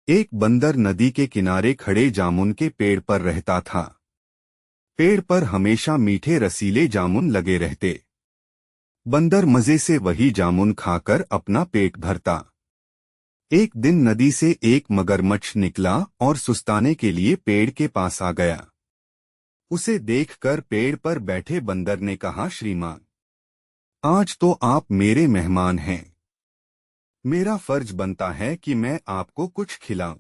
एक बंदर नदी के किनारे खड़े जामुन के पेड़ पर रहता था। पेड़ पर हमेशा मीठे रसीले जामुन लगे रहते। बंदर मजे से वही जामुन खाकर अपना पेट भरता। एक दिन नदी से एक मगरमच्छ निकला और सुस्ताने के लिए पेड़ के पास आ गया। उसे देखकर पेड़ पर बैठे बंदर ने कहा, श्रीमान, आज तो आप मेरे मेहमान हैं। मेरा फर्ज बनता है कि मैं आपको कुछ खिलाऊं।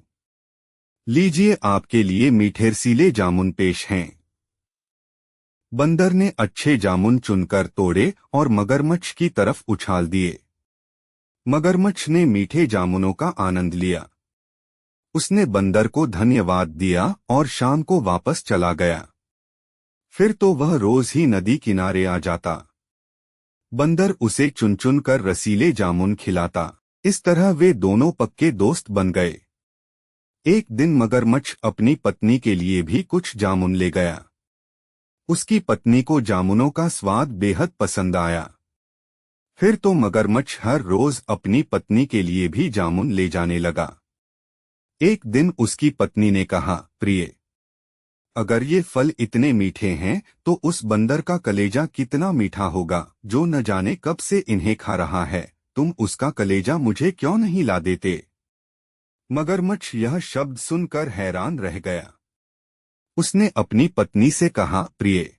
लीजिए, आपके लिए मीठे रसीले जामुन पेश हैं। बंदर ने अच्छे जामुन चुनकर तोड़े और मगरमच्छ की तरफ उछाल दिए। मगरमच्छ ने मीठे जामुनों का आनंद लिया। उसने बंदर को धन्यवाद दिया और शाम को वापस चला गया। फिर तो वह रोज ही नदी किनारे आ जाता। बंदर उसे चुन चुन कर रसीले जामुन खिलाता। इस तरह वे दोनों पक्के दोस्त बन गए। एक दिन मगरमच्छ अपनी पत्नी के लिए भी कुछ जामुन ले गया। उसकी पत्नी को जामुनों का स्वाद बेहद पसंद आया। फिर तो मगरमच्छ हर रोज अपनी पत्नी के लिए भी जामुन ले जाने लगा। एक दिन उसकी पत्नी ने कहा, प्रिय, अगर ये फल इतने मीठे हैं तो उस बंदर का कलेजा कितना मीठा होगा जो न जाने कब से इन्हें खा रहा है। तुम उसका कलेजा मुझे क्यों नहीं ला देते? मगरमच्छ यह शब्द सुनकर हैरान रह गया। उसने अपनी पत्नी से कहा, प्रिय,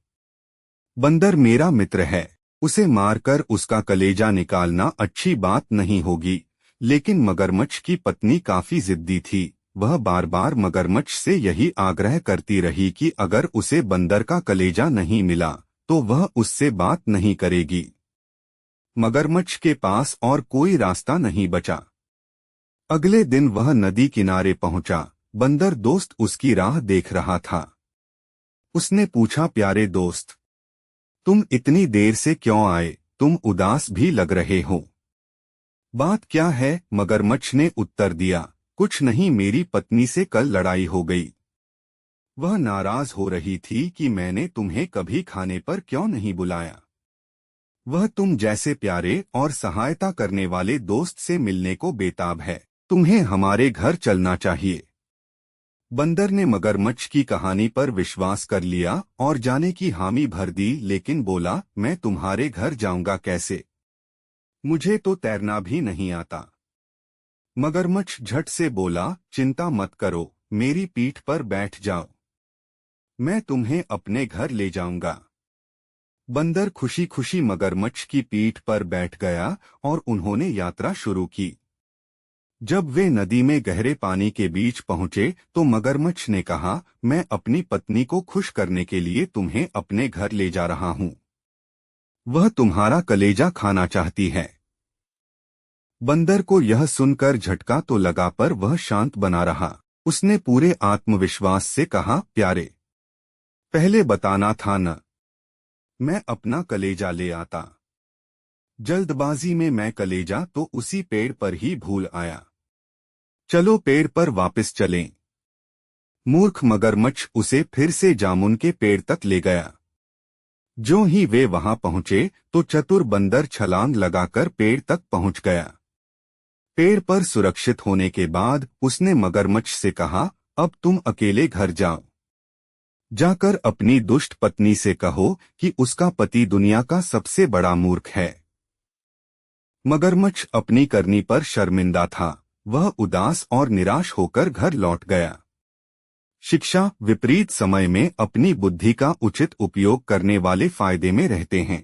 बंदर मेरा मित्र है, उसे मारकर उसका कलेजा निकालना अच्छी बात नहीं होगी। लेकिन मगरमच्छ की पत्नी काफी जिद्दी थी। वह बार बार मगरमच्छ से यही आग्रह करती रही कि अगर उसे बंदर का कलेजा नहीं मिला तो वह उससे बात नहीं करेगी। मगरमच्छ के पास और कोई रास्ता नहीं बचा। अगले दिन वह नदी किनारे पहुंचा। बंदर दोस्त उसकी राह देख रहा था। उसने पूछा, प्यारे दोस्त, तुम इतनी देर से क्यों आए? तुम उदास भी लग रहे हो। बात क्या है? मगरमच्छ ने उत्तर दिया, कुछ नहीं, मेरी पत्नी से कल लड़ाई हो गई। वह नाराज हो रही थी कि मैंने तुम्हें कभी खाने पर क्यों नहीं बुलाया। वह तुम जैसे प्यारे और सहायता करने वाले दोस्त से मिलने को बेताब है। तुम्हें हमारे घर चलना चाहिए। बंदर ने मगरमच्छ की कहानी पर विश्वास कर लिया और जाने की हामी भर दी, लेकिन बोला, मैं तुम्हारे घर जाऊंगा कैसे? मुझे तो तैरना भी नहीं आता। मगरमच्छ झट से बोला, चिंता मत करो, मेरी पीठ पर बैठ जाओ, मैं तुम्हें अपने घर ले जाऊंगा। बंदर खुशी खुशी मगरमच्छ की पीठ पर बैठ गया और उन्होंने यात्रा शुरू की। जब वे नदी में गहरे पानी के बीच पहुंचे तो मगरमच्छ ने कहा, मैं अपनी पत्नी को खुश करने के लिए तुम्हें अपने घर ले जा रहा हूं। वह तुम्हारा कलेजा खाना चाहती है। बंदर को यह सुनकर झटका तो लगा, पर वह शांत बना रहा। उसने पूरे आत्मविश्वास से कहा, प्यारे, पहले बताना था न, मैं अपना कलेजा ले आता। जल्दबाजी में मैं कलेजा तो उसी पेड़ पर ही भूल आया। चलो पेड़ पर वापस चलें। मूर्ख मगरमच्छ उसे फिर से जामुन के पेड़ तक ले गया। ज्यों ही वे वहां पहुंचे तो चतुर बंदर छलांग लगाकर पेड़ तक पहुंच गया। पेड़ पर सुरक्षित होने के बाद उसने मगरमच्छ से कहा, अब तुम अकेले घर जाओ। जाकर अपनी दुष्ट पत्नी से कहो कि उसका पति दुनिया का सबसे बड़ा मूर्ख है। मगरमच्छ अपनी करनी पर शर्मिंदा था। वह उदास और निराश होकर घर लौट गया। शिक्षा: विपरीत समय में अपनी बुद्धि का उचित उपयोग करने वाले फायदे में रहते हैं।